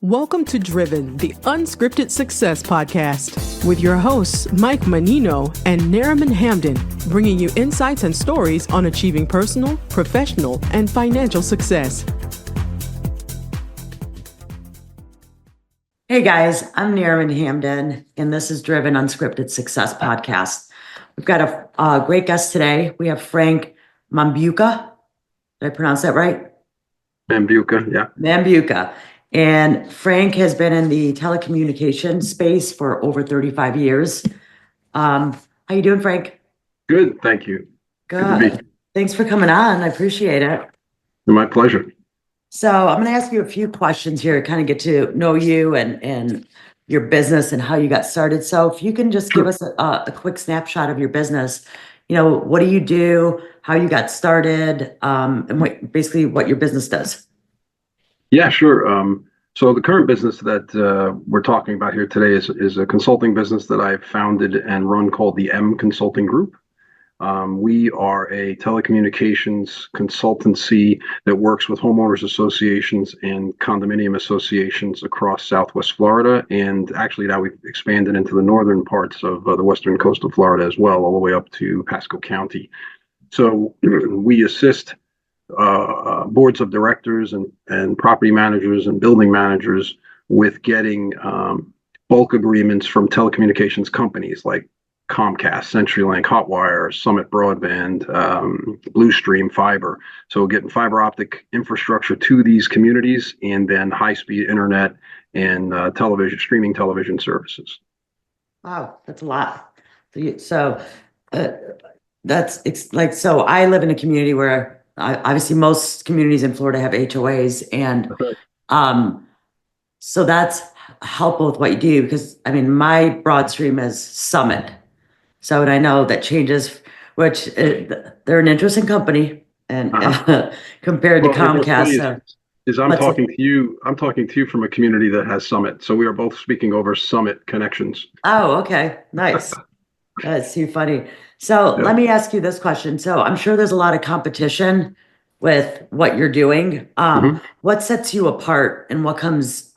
Welcome to Driven, the Unscripted Success podcast, with your hosts, Mike Manino and Nariman Hamden, bringing you insights and stories on achieving personal, professional, and financial success. Hey guys, I'm Nariman Hamden, and this is Driven Unscripted Success podcast. We've got a great guest today. We have Frank Mambuca. Did I pronounce that right? Mambuca, yeah. Mambuca. And Frank has been in the telecommunication space for over 35 years. How you doing, Frank? Good, thank you. Good. Thanks for coming on. I appreciate it. My pleasure. So I'm going to ask you a few questions here to kind of get to know you and your business and how you got started. So if you can just give us a quick snapshot of your business, what do you do, how you got started, and basically what your business does. Yeah, sure. So the current business that we're talking about here today is a consulting business that I've founded and run called the M Consulting Group. We are a telecommunications consultancy that works with homeowners associations and condominium associations across Southwest Florida. And actually now we've expanded into the northern parts of the western coast of Florida as well, all the way up to Pasco County. So we assist boards of directors and property managers and building managers with getting bulk agreements from telecommunications companies like Comcast, CenturyLink, Hotwire, Summit Broadband, Bluestream Fiber. So getting fiber optic infrastructure to these communities, and then high-speed internet and streaming television services. Wow, that's a lot. So I live in a community where obviously most communities in Florida have HOAs, and so that's helpful with what you do, because my broad stream is Summit. So, and I know that changes, which they're an interesting company, and compared to Comcast. I'm talking to you from a community that has Summit. So we are both speaking over Summit connections. Oh, okay. Nice. That's too funny. So Let me ask you this question. So I'm sure there's a lot of competition with what you're doing. What sets you apart, and what comes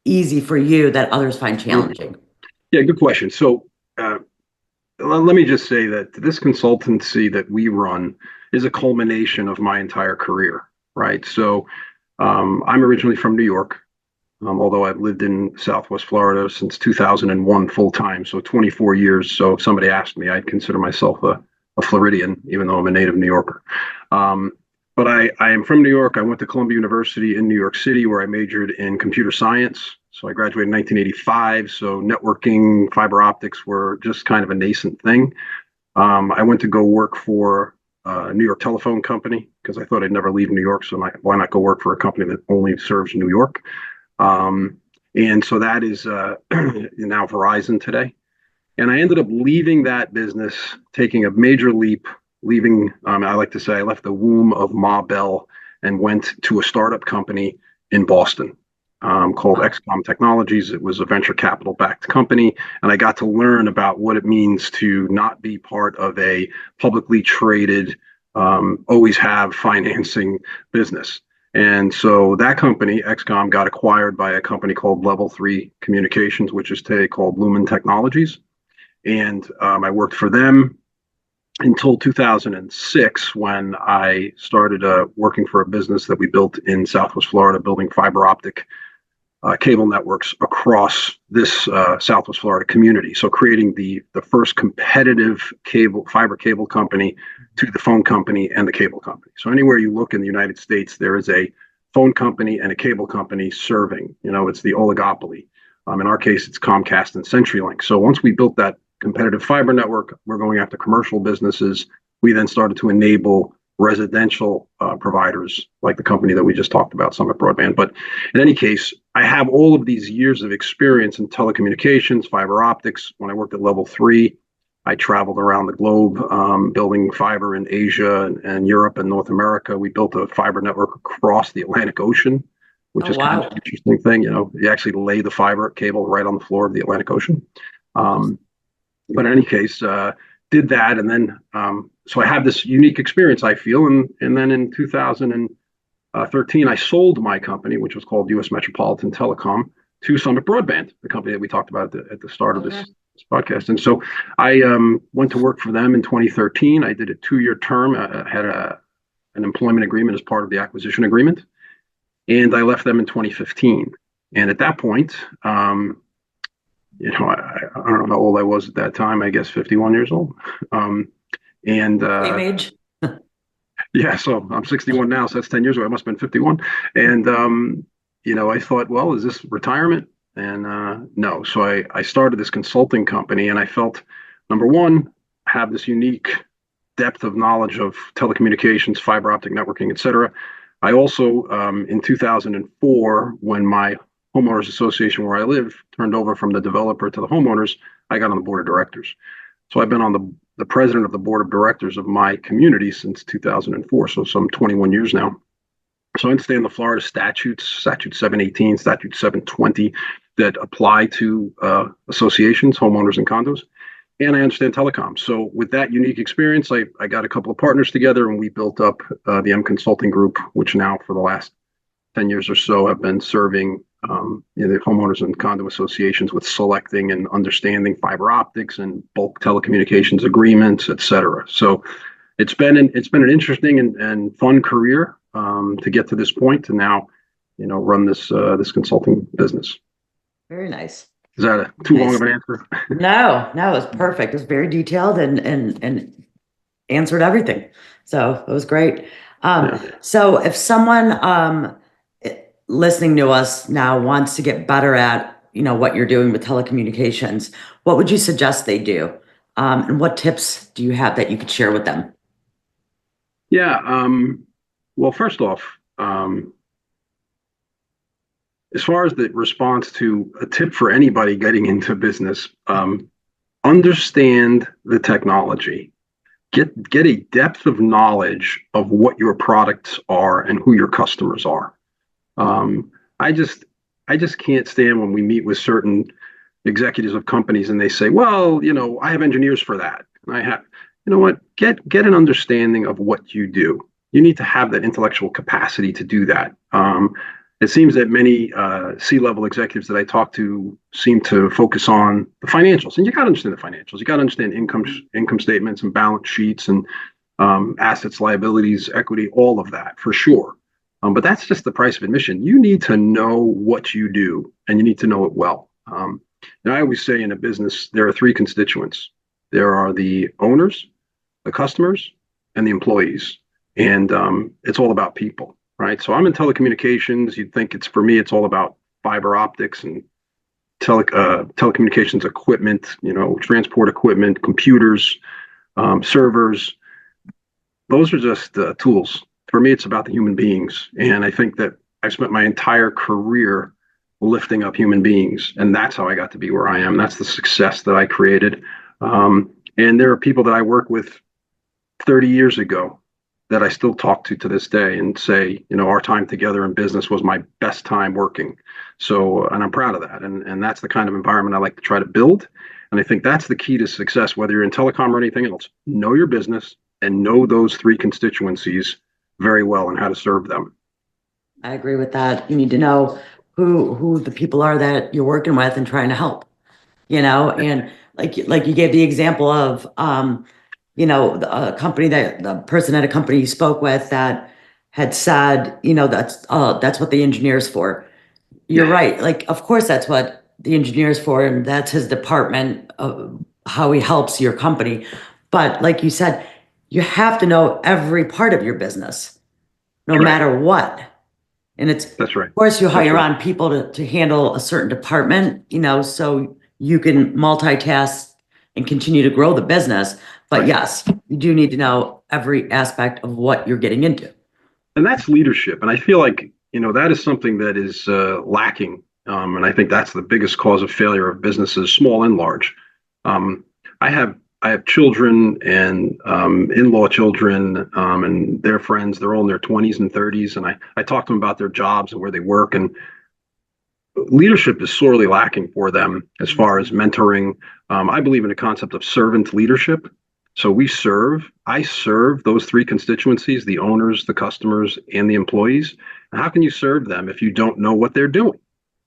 easy for you that others find challenging? Yeah, good question. So let me just say that this consultancy that we run is a culmination of my entire career, right? So I'm originally from New York. Although I've lived in Southwest Florida since 2001 full time, so 24 years. So if somebody asked me, I'd consider myself a Floridian, even though I'm a native New Yorker. But I am from New York. I went to Columbia University in New York City, where I majored in computer science. So I graduated in 1985. So networking, fiber optics were just kind of a nascent thing. I went to go work for a New York telephone company because I thought I'd never leave New York. So why not go work for a company that only serves New York? And so that is now Verizon today. And I ended up leaving that business, taking a major leap, leaving, I like to say I left the womb of Ma Bell and went to a startup company in Boston called XCOM Technologies. It was a venture capital backed company. And I got to learn about what it means to not be part of a publicly traded, always have financing business. And so that company, XCOM, got acquired by a company called Level 3 Communications, which is today called Lumen Technologies. And I worked for them until 2006, when I started working for a business that we built in Southwest Florida, building fiber optic cable networks across this Southwest Florida community. So creating the first competitive fiber cable company to the phone company and the cable company. So anywhere you look in the United States, there is a phone company and a cable company serving. It's the oligopoly. In our case, it's Comcast and CenturyLink. So once we built that competitive fiber network, we're going after commercial businesses. We then started to enable residential providers like the company that we just talked about, Summit Broadband. But in any case, I have all of these years of experience in telecommunications, fiber optics. When I worked at Level 3, I traveled around the globe building fiber in Asia and Europe and North America. We built a fiber network across the Atlantic Ocean, which is kind of an interesting thing. You actually lay the fiber cable right on the floor of the Atlantic Ocean. But in any case, did that, and then so I have this unique experience, I feel, and then in 2000 and 13, I sold my company, which was called U.S. Metropolitan Telecom, to Summit Broadband, the company that we talked about at the start of this podcast. And so I went to work for them in 2013. I did a 2-year term, had an employment agreement as part of the acquisition agreement, and I left them in 2015. And at that point, I don't know how old I was at that time. I guess 51 years old. Same age. Yeah, so I'm 61 now, so that's 10 years ago. I must have been 51. And, I thought, well, is this retirement? And no. So I started this consulting company, and I felt, number one, I have this unique depth of knowledge of telecommunications, fiber optic networking, et cetera. I also, in 2004, when my homeowners association where I live turned over from the developer to the homeowners, I got on the board of directors. So I've been on the president of the board of directors of my community since 2004, so some 21 years now. So I understand the Florida statutes, Statute 718, Statute 720, that apply to associations, homeowners, and condos. And I understand telecom. So with that unique experience, I got a couple of partners together, and we built up the M Consulting Group, which now for the last 10 years or so have been serving the homeowners and condo associations with selecting and understanding fiber optics and bulk telecommunications agreements, et cetera. So it's been an interesting and fun career to get to this point to now, run this consulting business. Very nice. Is that too long of an answer? No, it was perfect. It was very detailed and answered everything. So it was great. So if someone listening to us now wants to get better at, what you're doing with telecommunications, what would you suggest they do? And what tips do you have that you could share with them? Yeah. Well, first off, as far as the response to a tip for anybody getting into business, understand the technology. Get a depth of knowledge of what your products are and who your customers are. I just can't stand when we meet with certain executives of companies and they say, well, I have engineers for that. And I have, get an understanding of what you do. You need to have that intellectual capacity to do that. It seems that many C-level executives that I talk to seem to focus on the financials, and you got to understand the financials. You got to understand income statements and balance sheets and assets, liabilities, equity, all of that for sure. But that's just the price of admission. You need to know what you do, and you need to know it well. And I always say in a business, there are 3 constituents. There are the owners, the customers, and the employees. And it's all about people. Right. So I'm in telecommunications. You'd think it's all about fiber optics and telecommunications equipment, transport equipment, computers, servers. Those are just tools. For me, it's about the human beings. And I think that I've spent my entire career lifting up human beings. And that's how I got to be where I am. That's the success that I created. And there are people that I worked with 30 years ago that I still talk to this day and say, our time together in business was my best time working. So, and I'm proud of that. And that's the kind of environment I like to try to build. And I think that's the key to success, whether you're in telecom or anything else. Know your business and know those 3 constituencies very well and how to serve them. I agree with that. You need to know who the people are that you're working with and trying to help, and like you gave the example of, the company the person at a company you spoke with that had said, that's what the engineer's for. You're right. Like, of course, that's what the engineer's for, and that's his department of how he helps your company. But like you said, you have to know every part of your business, no matter what. And that's right. Of course, you hire on people to handle a certain department, so you can multitask and continue to grow the business. But yes, you do need to know every aspect of what you're getting into. And that's leadership. And I feel like, that is something that is lacking. And I think that's the biggest cause of failure of businesses, small and large. I have children and in-law children and their friends. They're all in their 20s and 30s. And I talk to them about their jobs and where they work. And leadership is sorely lacking for them as far as mentoring. I believe in the concept of servant leadership. So I serve those three constituencies, the owners, the customers, and the employees. And how can you serve them if you don't know what they're doing?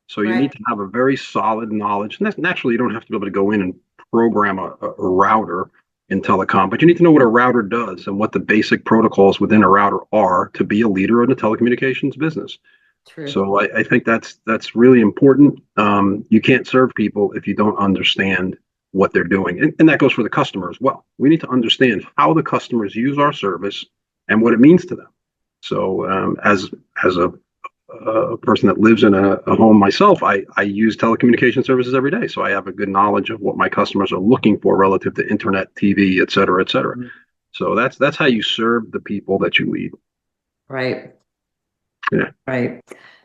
So you need Right. to have a very solid knowledge. And that's naturally, you don't have to be able to go in and program a router in telecom, but you need to know what a router does and what the basic protocols within a router are to be a leader in the telecommunications business. True. So I think that's really important. You can't serve people if you don't understand what they're doing, and that goes for the customer as well. We need to understand how the customers use our service and what it means to them. So as a person that lives in a home myself, I use telecommunication services every day, so I have a good knowledge of what my customers are looking for relative to internet, TV, et cetera, et cetera. Mhm. So that's how you serve the people that you lead. Right. Yeah. Right.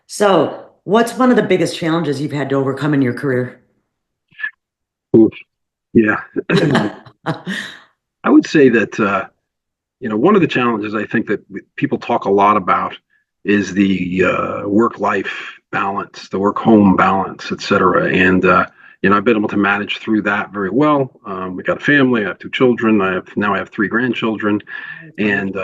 So, what's one of the biggest challenges you've had to overcome in your career? Oof. Yeah. I would say that one of the challenges I think that people talk a lot about is the work-life balance, the work-home balance, et cetera. And I've been able to manage through that very well. We got a family. I have two children. I have three grandchildren, and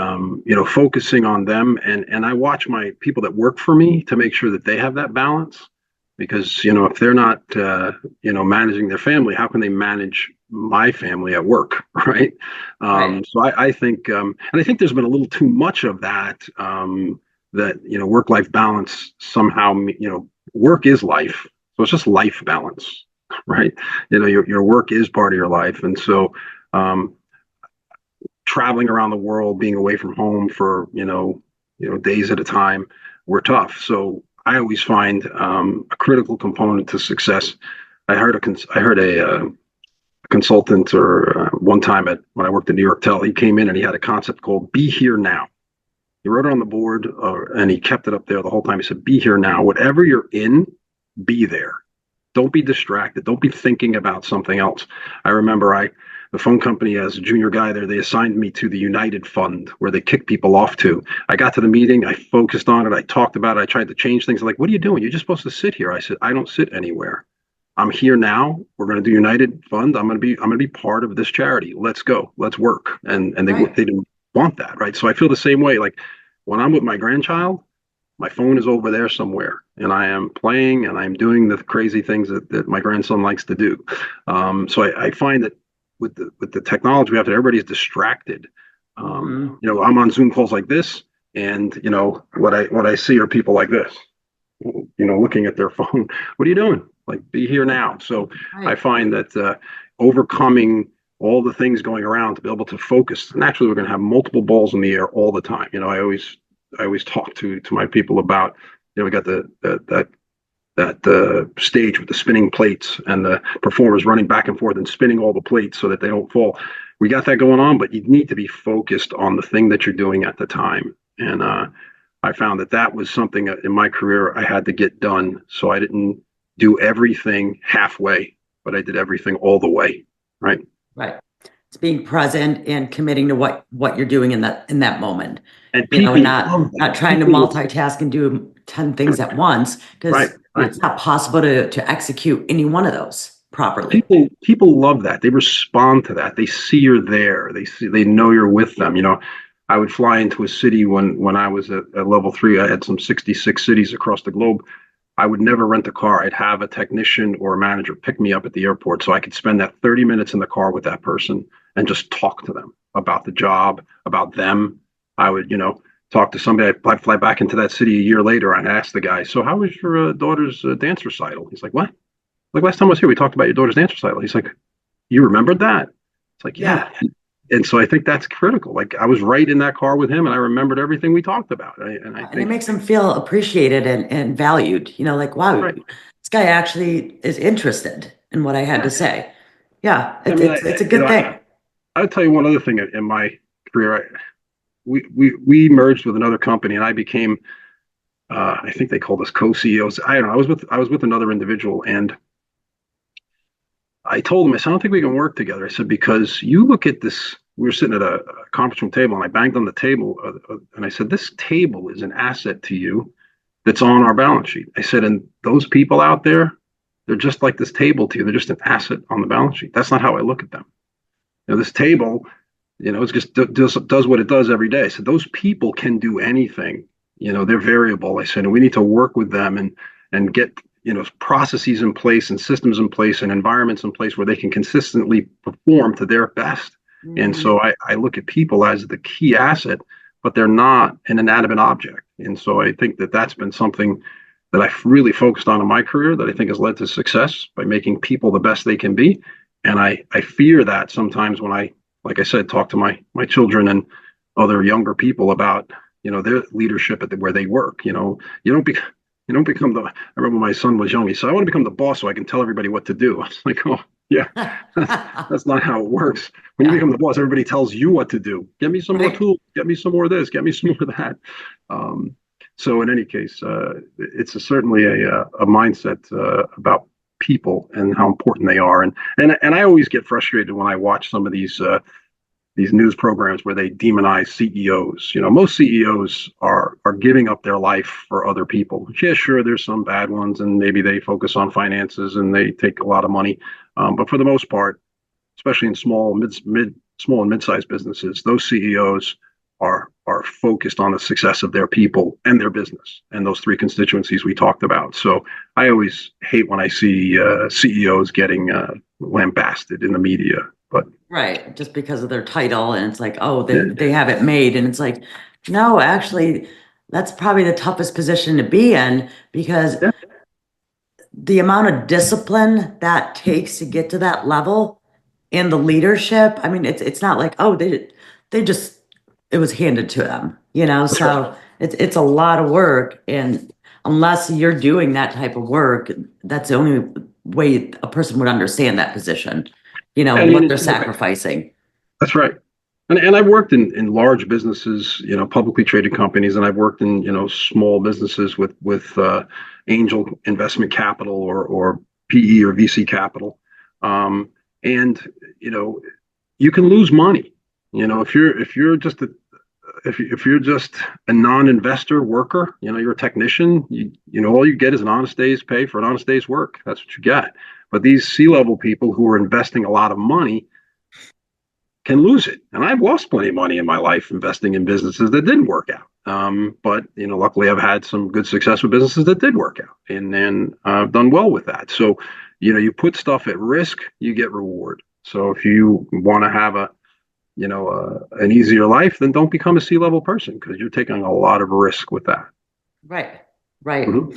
focusing on them. And I watch my people that work for me to make sure that they have that balance, because if they're not managing their family, how can they manage my family at work, right? Right. So I think, and I think there's been a little too much of that. That work-life balance somehow, work is life, so it's just life balance, right? Your work is part of your life, and so traveling around the world, being away from home for days at a time, were tough. So I always find a critical component to success. I heard a consultant, or one time when I worked at New York Tel, he came in and he had a concept called "Be Here Now." He wrote it on the board, and he kept it up there the whole time. He said, "Be here now. Whatever you're in, be there. Don't be distracted. Don't be thinking about something else." I remember the phone company, as a junior guy there, they assigned me to the United Fund, where they kick people off to. I got to the meeting, I focused on it, I talked about it, I tried to change things. Like, "What are you doing? You're just supposed to sit here." I said, "I don't sit anywhere. I'm here now. We're going to do United Fund. I'm going to be part of this charity. Let's go. Let's work." And Right. they didn't want that, right? So I feel the same way. Like, when I'm with my grandchild, my phone is over there somewhere, and I am playing and I'm doing the crazy things that my grandson likes to do. So I find that with the technology we have, that everybody's distracted. Mhm. I'm on Zoom calls like this, and what I see are people like this, looking at their phone. "What are you doing? Like, be here now." So I Right. find that overcoming all the things going around to be able to focus. Naturally, we're going to have multiple balls in the air all the time. I always talk to my people about, we got that stage with the spinning plates and the performers running back and forth and spinning all the plates so that they don't fall. We got that going on, but you need to be focused on the thing that you're doing at the time. And I found that was something in my career I had to get done. So I didn't do everything halfway, but I did everything all the way. Right. Right. It's being present and committing to what you're doing in that moment. And And people not love that. trying to People, multitask and do 10 things at once, right, because right. it's not possible to execute any one of those properly. People love that. They respond to that. They see you're there. They know you're with them. I would fly into a city when I was at level 3. I had some 66 cities across the globe. I would never rent a car. I'd have a technician or a manager pick me up at the airport, so I could spend that 30 minutes in the car with that person and just talk to them about the job, about them. I would, talk to somebody. I'd fly back into that city a year later and ask the guy, "So how was your daughter's dance recital?" He's like, "What?" Like, "Last time I was here, we talked about your daughter's dance recital." He's like, "You remembered that?" It's like, "Yeah." Yeah. And so I think that's critical. Like, I was right in that car with him, and I remembered everything we talked about. And I And it think, makes them feel appreciated and valued, like, wow, right, this guy actually is interested in what I had yeah. to say. Yeah, I mean, it's a good thing. I'll tell you one other thing in my career. We merged with another company, and I became, I think they called us co-CEOs. I don't know. I was with another individual, and I told him, I said, "I don't think we can work together." I said, "Because you look at this." We were sitting at a conference room table, and I banged on the table, and I said, "This table is an asset to you that's on our balance sheet." I said, "And those people out there, they're just like this table to you. They're just an asset on the balance sheet. That's not how I look at them. This table, It's just does what it does every day. So those people can do anything. They're variable. I said, and we need to work with them and get processes in place and systems in place and environments in place where they can consistently perform to their best. And so I look at people as the key asset, but they're not an inanimate object. And so I think that that's been something that I've really focused on in my career that I think has led to success by making people the best they can be. And I fear that sometimes when like I said, talk to my children and other younger people about, their leadership where they work. You don't become the. I remember when my son was young. He said, "I want to become the boss so I can tell everybody what to do." I was like, "Oh, yeah, that's not how it works. When you become the boss, everybody tells you what to do. Get me some more tools. Get me some more of this. Get me some more of that." So in any case, it's certainly a mindset about people and how important they are. And I always get frustrated when I watch some of these news programs where they demonize CEOs. Most CEOs are giving up their life for other people. Yeah, sure, there's some bad ones, and maybe they focus on finances and they take a lot of money. But for the most part, especially in small and mid-sized businesses, those CEOs are focused on the success of their people and their business and those three constituencies we talked about. So I always hate when I see CEOs getting lambasted in the media. But right, just because of their title, and it's like, oh, they have it made, and it's like, no, actually, that's probably the toughest position to be in, because the amount of discipline that takes to get to that level and the leadership. I mean, it's not like, oh, they just it was handed to them, so it's a lot of work, and unless you're doing that type of work, that's the only way a person would understand that position, what they're sacrificing. That's right. And I've worked in large businesses, publicly traded companies, and I've worked in, small businesses with angel investment capital or PE or VC capital. And you can lose money. If you're just a non-investor worker, you're a technician, all you get is an honest day's pay for an honest day's work. That's what you get. But these C-level people who are investing a lot of money can lose it. And I've lost plenty of money in my life investing in businesses that didn't work out. But luckily I've had some good success with businesses that did work out, and I've done well with that. So, you put stuff at risk, you get reward. So if you want to have an easier life, then don't become a C-level person, because you're taking a lot of risk with that. Right. Mm-hmm.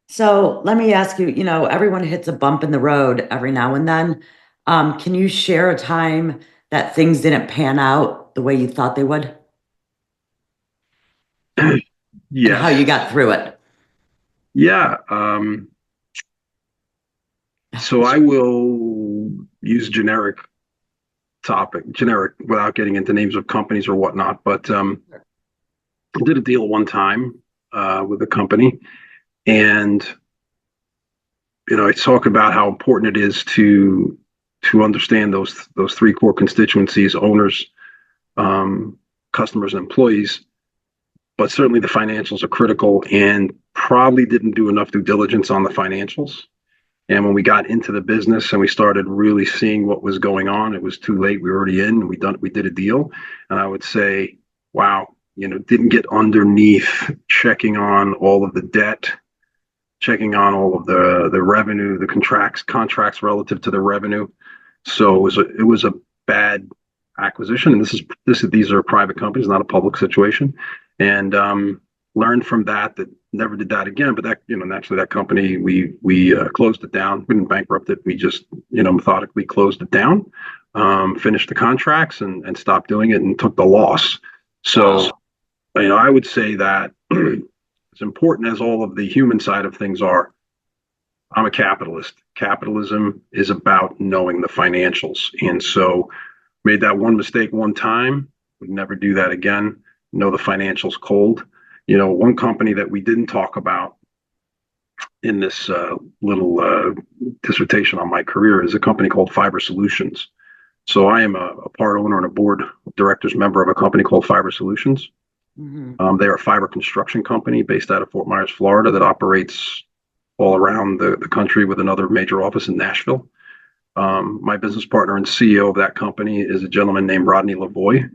So let me ask you, everyone hits a bump in the road every now and then. Can you share a time that things didn't pan out the way you thought they would? Yeah. How you got through it? Yeah. So I will use generic without getting into names of companies or whatnot. But I did a deal one time with a company, and I talk about how important it is to understand those three core constituencies: owners, customers, and employees. But certainly the financials are critical, and probably didn't do enough due diligence on the financials. And when we got into the business and we started really seeing what was going on, it was too late. We were already in. We did a deal, and I would say, wow, didn't get underneath checking on all of the debt, checking on all of the revenue, the contracts relative to the revenue. So it was a bad acquisition. And these are private companies, not a public situation. And learned from that never did that again. But that, naturally that company, we closed it down. We didn't bankrupt it. We just, methodically closed it down, finished the contracts and stopped doing it and took the loss. So, I would say that as important as all of the human side of things are, I'm a capitalist. Capitalism is about knowing the financials. And so made that one mistake one time, would never do that again. Know the financials cold. One company that we didn't talk about in this little dissertation on my career is a company called Fiber Solutions. So I am a part owner and a board of directors member of a company called Fiber Solutions. Mm-hmm. They're a fiber construction company based out of Fort Myers, Florida, that operates all around the country with another major office in Nashville. My business partner and CEO of that company is a gentleman named Rodney Lavoie.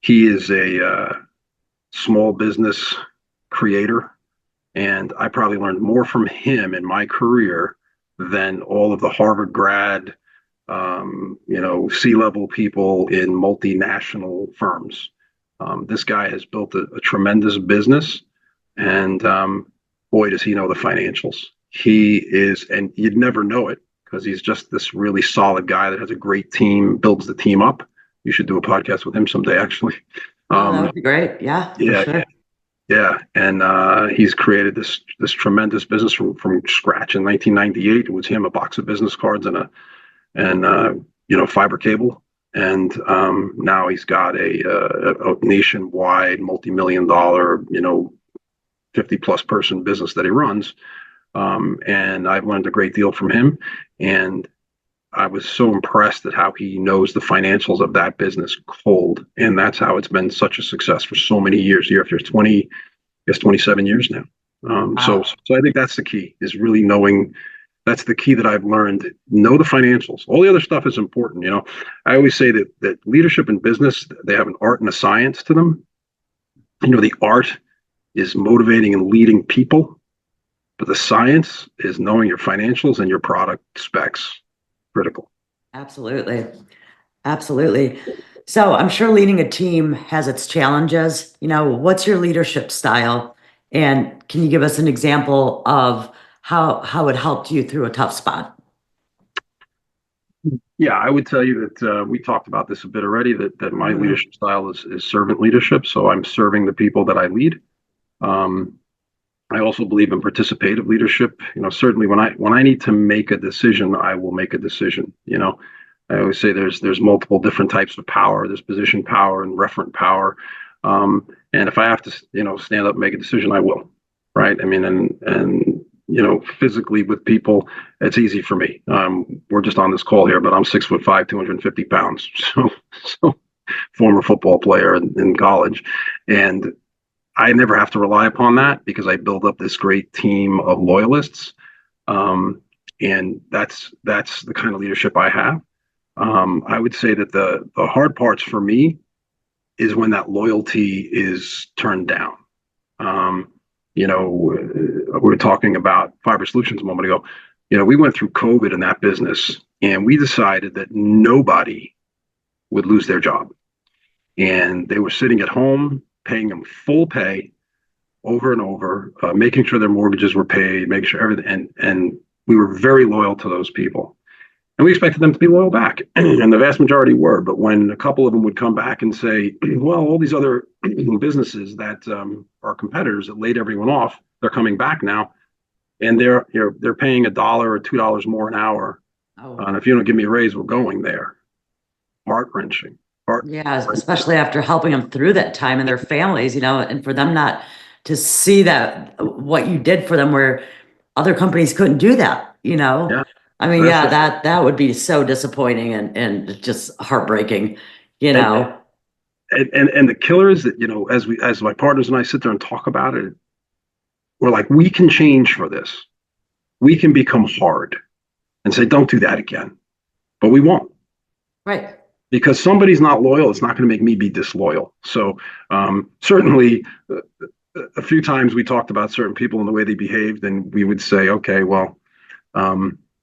He is a small business creator, and I probably learned more from him in my career than all of the Harvard grad, C-level people in multinational firms. This guy has built a tremendous business, and boy, does he know the financials. He is, and you'd never know it because he's just this really solid guy that has a great team, builds the team up. You should do a podcast with him someday, actually. That would be great. Yeah, Yeah, for sure. yeah, and he's created this tremendous business from scratch in 1998. It was him, a box of business cards, and fiber cable, and now he's got a nationwide multi-million-dollar 50+ person business that he runs, and I've learned a great deal from him, and I was so impressed at how he knows the financials of that business cold, and that's how it's been such a success for so many years. Year after 27 years now. So I think that's the key, is really knowing. That's the key that I've learned. Know the financials. All the other stuff is important. I always say that leadership and business, they have an art and a science to them. The art is motivating and leading people, but the science is knowing your financials and your product specs. Critical. Absolutely. Absolutely. So I'm sure leading a team has its challenges. What's your leadership style? And can you give us an example of how it helped you through a tough spot? Yeah, I would tell you that we talked about this a bit already, that my leadership style is servant leadership. So I'm serving the people that I lead. I also believe in participative leadership. Certainly when I need to make a decision, I will make a decision. I always say there's multiple different types of power. There's position power and referent power. And if I have to, stand up and make a decision, I will. Right. I mean, and physically with people, it's easy for me. We're just on this call here, but I'm 6'5", 250 pounds. So former football player in college. And I never have to rely upon that because I build up this great team of loyalists. And that's the kind of leadership I have. I would say that the hard parts for me is when that loyalty is turned down. We were talking about Fiber Solutions a moment ago. We went through COVID in that business, and we decided that nobody would lose their job. And they were sitting at home, paying them full pay over and over, making sure their mortgages were paid, making sure everything. And we were very loyal to those people. And we expected them to be loyal back. And the vast majority were. But when a couple of them would come back and say, well, all these other businesses that are competitors that laid everyone off, they're coming back now. And they're paying $1 or $2 more an hour. And if you don't give me a raise, we're going there. Heart-wrenching. Yeah, especially after helping them through that time and their families, and for them not to see that what you did for them where other companies couldn't do that, Yeah. I mean, that would be so disappointing and just heartbreaking, And the killer is that, as my partners and I sit there and talk about it, we're like, we can change for this. We can become hard and say, don't do that again. But we won't. Right. Because somebody's not loyal, it's not going to make me be disloyal. So certainly a few times we talked about certain people and the way they behaved, and we would say, okay, well,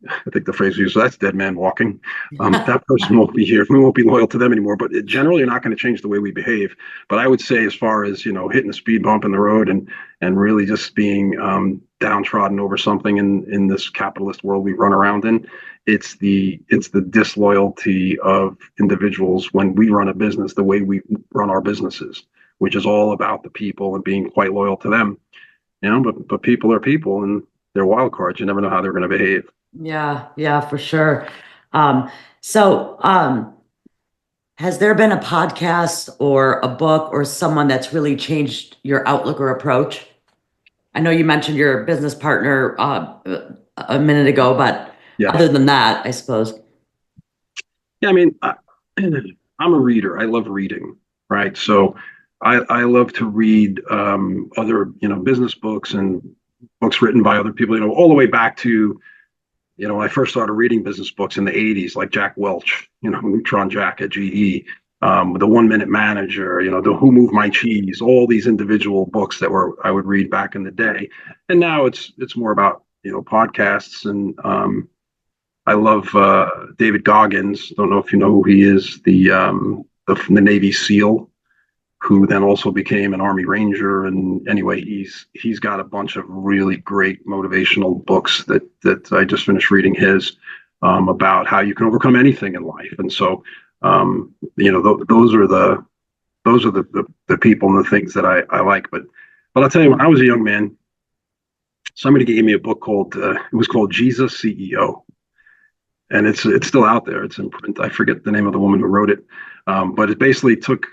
I think the phrase we use, that's dead man walking. That person won't be here. We won't be loyal to them anymore. But generally, you're not going to change the way we behave. But I would say, as far as hitting a speed bump in the road and really just being downtrodden over something in this capitalist world we run around in, it's the disloyalty of individuals when we run a business the way we run our businesses, which is all about the people and being quite loyal to them. But people are people, and they're wild cards. You never know how they're going to behave. Yeah, for sure. So has there been a podcast or a book or someone that's really changed your outlook or approach? I know you mentioned your business partner a minute ago, but other than that, I suppose. Yeah, I mean, I'm a reader. I love reading, right? So I love to read other business books and books written by other people, all the way back to when I first started reading business books in the 80s, like Jack Welch, Neutron Jack at GE, the 1 Minute Manager, the Who Moved My Cheese, all these individual books that I would read back in the day. And now it's more about, podcasts. And I love David Goggins. Don't know if you know who he is, the Navy SEAL, who then also became an Army Ranger. And anyway, he's got a bunch of really great motivational books that I just finished reading his, about how you can overcome anything in life. And so, those are the people and the things that I like. But I'll tell you, when I was a young man, somebody gave me a book called Jesus CEO. And it's still out there. It's in print. I forget the name of the woman who wrote it, but it basically took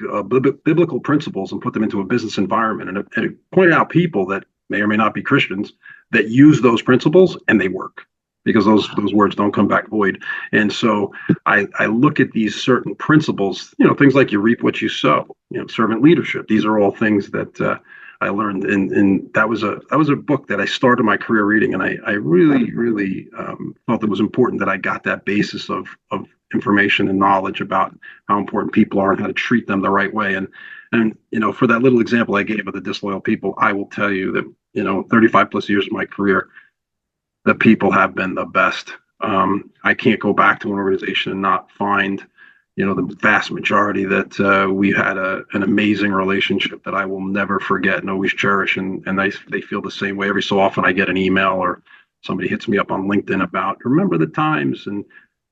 biblical principles and put them into a business environment, and it pointed out people that may or may not be Christians that use those principles and they work, because those words don't come back void. And so I look at these certain principles, things like you reap what you sow, servant leadership. These are all things that I learned, and that was a book that I started my career reading, and I really felt it was important that I got that basis of information and knowledge about how important people are and how to treat them the right way. And for that little example I gave of the disloyal people, I will tell you that 35 plus years of my career, the people have been the best. I can't go back to an organization and not find the vast majority that we had an amazing relationship that I will never forget and always cherish. And they feel the same way. Every so often I get an email or somebody hits me up on LinkedIn about, remember the times and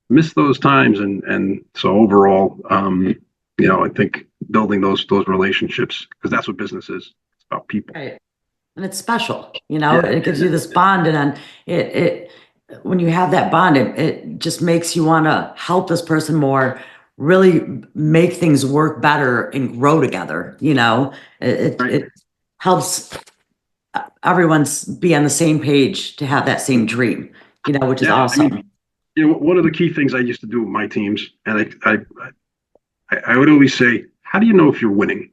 miss those times. And so overall, I think building those relationships, because that's what business is. It's about people. Right. And it's special, it gives you this bond. And then when you have that bond, it just makes you want to help this person more, really make things work better and grow together. It helps everyone be on the same page to have that same dream, which is awesome. One of the key things I used to do with my teams, and I would always say, how do you know if you're winning?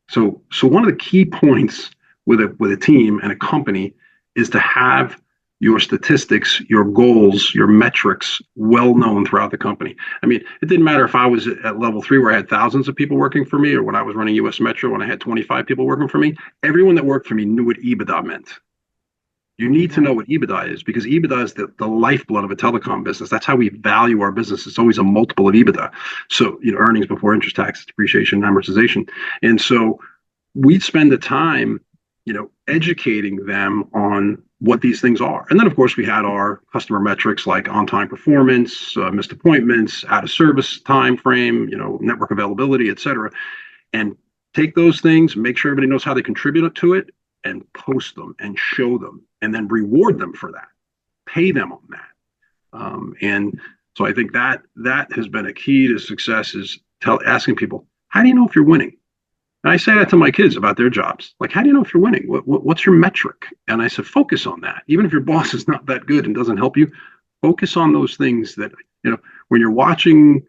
So one of the key points with a team and a company is to have your statistics, your goals, your metrics well known throughout the company. I mean, it didn't matter if I was at level 3 where I had thousands of people working for me, or when I was running US Metro when I had 25 people working for me. Everyone that worked for me knew what EBITDA meant. You need to know what EBITDA is, because EBITDA is the lifeblood of a telecom business. That's how we value our business. It's always a multiple of EBITDA. So, earnings before interest, taxes, depreciation, amortization. And so we'd spend the time, educating them on what these things are. And then, of course, we had our customer metrics like on-time performance, missed appointments, out of service time frame, network availability, et cetera. And take those things, make sure everybody knows how they contribute to it, and post them and show them, and then reward them for that, pay them on that. And so I think that has been a key to success, is asking people, how do you know if you're winning? And I say that to my kids about their jobs. Like, how do you know if you're winning? What's your metric? And I said, focus on that. Even if your boss is not that good and doesn't help you, focus on those things that, when you're watching,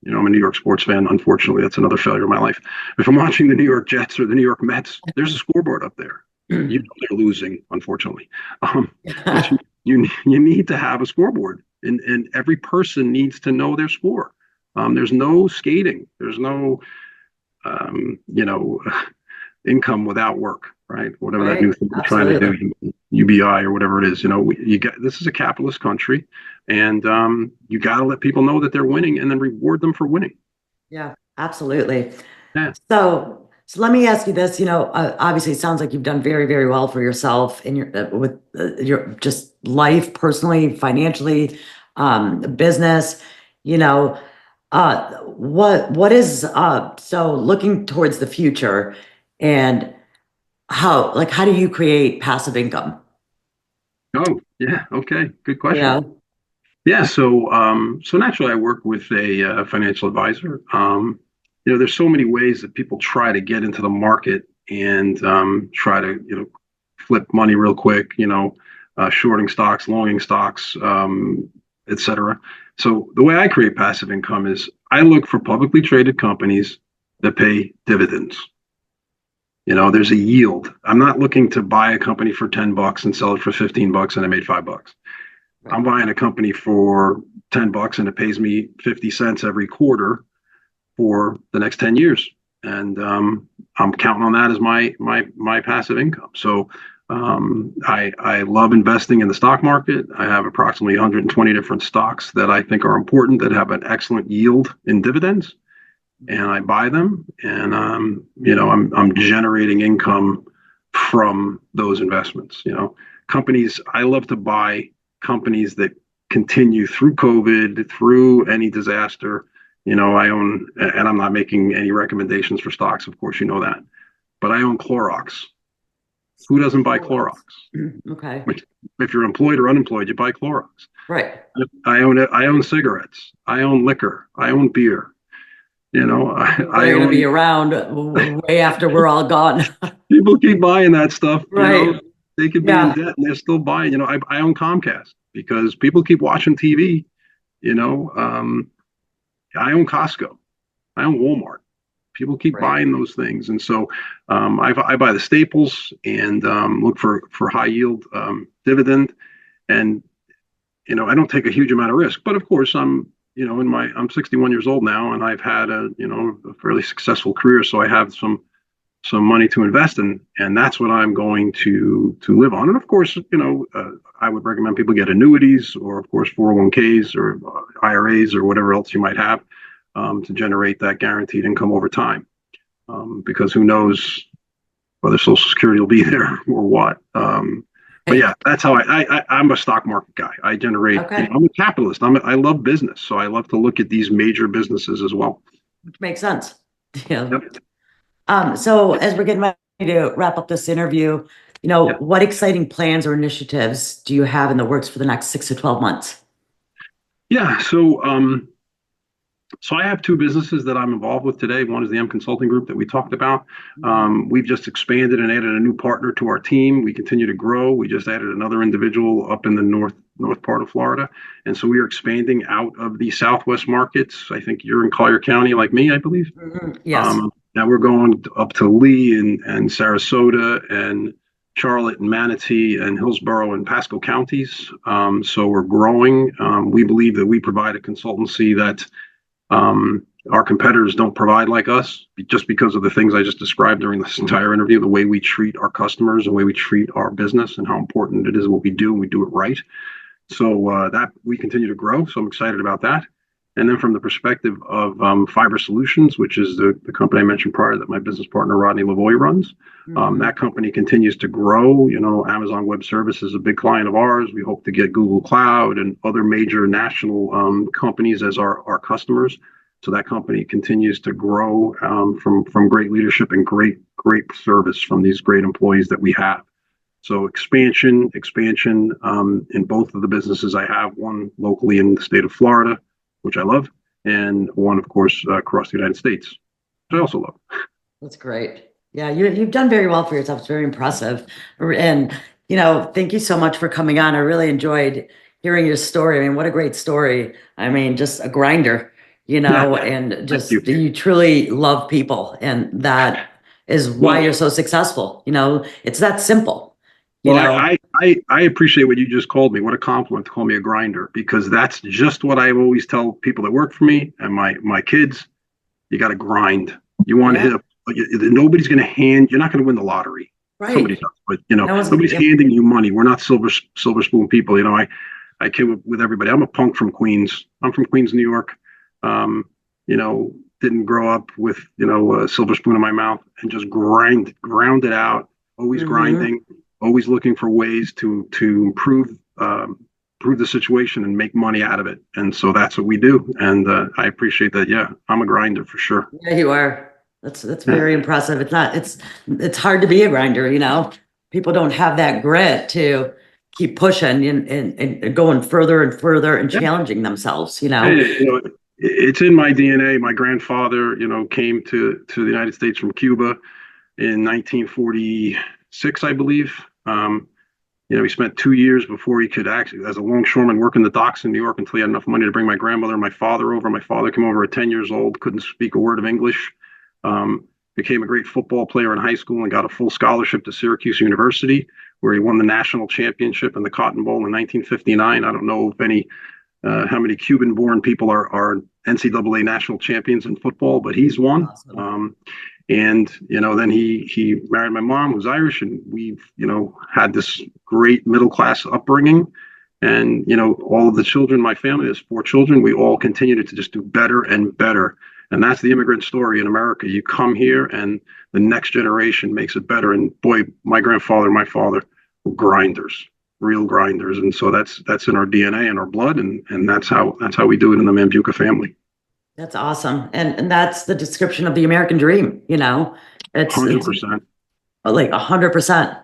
I'm a New York sports fan. Unfortunately, that's another failure of my life. If I'm watching the New York Jets or the New York Mets, there's a scoreboard up there. They're losing, unfortunately. But you need to have a scoreboard, and every person needs to know their score. There's no skating. There's no, income without work, right? Whatever that new thing we're trying to do, UBI or whatever it is. This is a capitalist country, and you got to let people know that they're winning, and then reward them for winning. Yeah, absolutely. Yeah. So let me ask you this. Obviously, it sounds like you've done very, very well for yourself in your just life, personally, financially, business. What is so looking towards the future, and how do you create passive income? Oh, yeah. Okay. Good question. Yeah. So naturally I work with a financial advisor. There's so many ways that people try to get into the market and try to, flip money real quick, shorting stocks, longing stocks, et cetera. So the way I create passive income is I look for publicly traded companies that pay dividends. There's a yield. I'm not looking to buy a company for $10 and sell it for $15 and I made $5. I'm buying a company for $10 and it pays me 50 cents every quarter for the next 10 years. And I'm counting on that as my passive income. So I love investing in the stock market. I have approximately 120 different stocks that I think are important, that have an excellent yield in dividends, and I buy them, and I'm generating income from those investments. Companies, I love to buy companies that continue through COVID, through any disaster. I own, and I'm not making any recommendations for stocks, of course, that, but I own Clorox. Who doesn't buy Clorox? Okay. If you're employed or unemployed, you buy Clorox. Right. I own it. I own cigarettes. I own liquor. I own beer. They're going to be around way after we're all gone. People keep buying that stuff. Right. They could be in debt and they're still buying. I own Comcast because people keep watching TV. I own Costco. I own Walmart. People keep buying those things, and so I buy the staples and look for high yield dividend, and I don't take a huge amount of risk. But of course, I'm 61 years old now, and I've had a fairly successful career, so I have some money to invest in, and that's what I'm going to live on. And of course, I would recommend people get annuities, or of course 401ks or IRAs or whatever else you might have to generate that guaranteed income over time. Because who knows whether Social Security will be there or what. But yeah, that's how I'm a stock market guy. I generate. Okay. I'm a capitalist. I love business, so I love to look at these major businesses as well. Which makes sense. Yeah. Yep. So as we're getting ready to wrap up this interview, what exciting plans or initiatives do you have in the works for the next 6 to 12 months? Yeah. So I have two businesses that I'm involved with today. One is the M Consulting Group that we talked about. We've just expanded and added a new partner to our team. We continue to grow. We just added another individual up in the north part of Florida. And so we are expanding out of the Southwest markets. I think you're in Collier County like me, I believe. Mm-hmm. Yes. Now we're going up to Lee and Sarasota and Charlotte and Manatee and Hillsborough and Pasco counties. So we're growing. We believe that we provide a consultancy that our competitors don't provide like us, just because of the things I just described during this entire interview, the way we treat our customers, the way we treat our business, and how important it is what we do, and we do it right. So that we continue to grow. So I'm excited about that. And then from the perspective of Fiber Solutions, which is the company I mentioned prior that my business partner Rodney Lavoie runs, that company continues to grow. Amazon Web Services is a big client of ours. We hope to get Google Cloud and other major national companies as our customers. So that company continues to grow from great leadership and great service from these great employees that we have. So expansion in both of the businesses I have, one locally in the state of Florida, which I love, and one, of course, across the United States, which I also love. That's great. Yeah, you've done very well for yourself. It's very impressive. And, thank you so much for coming on. I really enjoyed hearing your story. I mean, what a great story. I mean, just a grinder, and just you truly love people. And that is why you're so successful. It's that simple. I appreciate what you just called me. What a compliment to call me a grinder, because that's just what I always tell people that work for me and my kids. You got to grind. You want to hit nobody's going to you're not going to win the lottery. Right. Somebody does, but nobody's handing you money. We're not silver spoon people. I kid with everybody. I'm a punk from Queens. I'm from Queens, New York. Didn't grow up with, a silver spoon in my mouth, and just ground it out, always grinding. Always looking for ways to improve the situation and make money out of it. And so that's what we do. And I appreciate that. Yeah, I'm a grinder for sure. Yeah, you are. That's very impressive. It's hard to be a grinder, People don't have that grit to keep pushing and going further and further and challenging themselves, It's in my DNA. My grandfather, came to the United States from Cuba in 1946, I believe. He spent 2 years before he could actually, as a longshoreman, work in the docks in New York until he had enough money to bring my grandmother and my father over. My father came over at 10 years old, couldn't speak a word of English, became a great football player in high school and got a full scholarship to Syracuse University, where he won the national championship in the Cotton Bowl in 1959. I don't know if how many Cuban-born people are NCAA national champions in football, but he's one. Awesome. And then he married my mom, who's Irish, and we've had this great middle class upbringing. And all of the children, my family, there's 4 children. We all continue to just do better and better. And that's the immigrant story in America. You come here, and the next generation makes it better. And boy, my grandfather, my father, were grinders, real grinders. And so that's in our DNA and our blood, and that's how we do it in the Mambuca family. That's awesome. And that's the description of the American dream, It's 100%. Like 100%.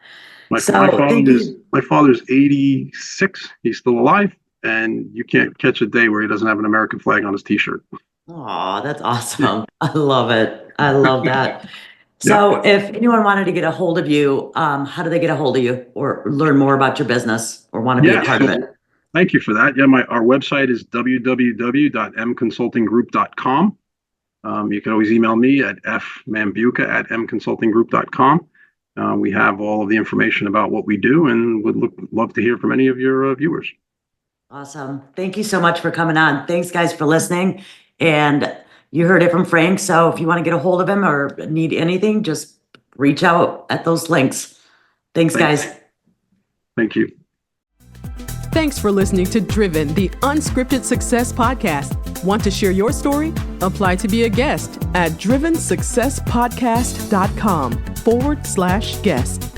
My father's 86. He's still alive, and you can't catch a day where he doesn't have an American flag on his T-shirt. Oh, that's awesome. I love it. I love that. So if anyone wanted to get a hold of you, how do they get a hold of you or learn more about your business or want to be a part of it? Thank you for that. Yeah, our website is www.mconsultinggroup.com. You can always email me at fmambuca@mconsultinggroup.com. We have all of the information about what we do, and would love to hear from any of your viewers. Awesome. Thank you so much for coming on. Thanks, guys, for listening. And you heard it from Frank. So if you want to get a hold of him or need anything, just reach out at those links. Thanks, guys. Thank you. Thanks for listening to Driven, the Unscripted Success Podcast. Want to share your story? Apply to be a guest at drivensuccesspodcast.com/guest.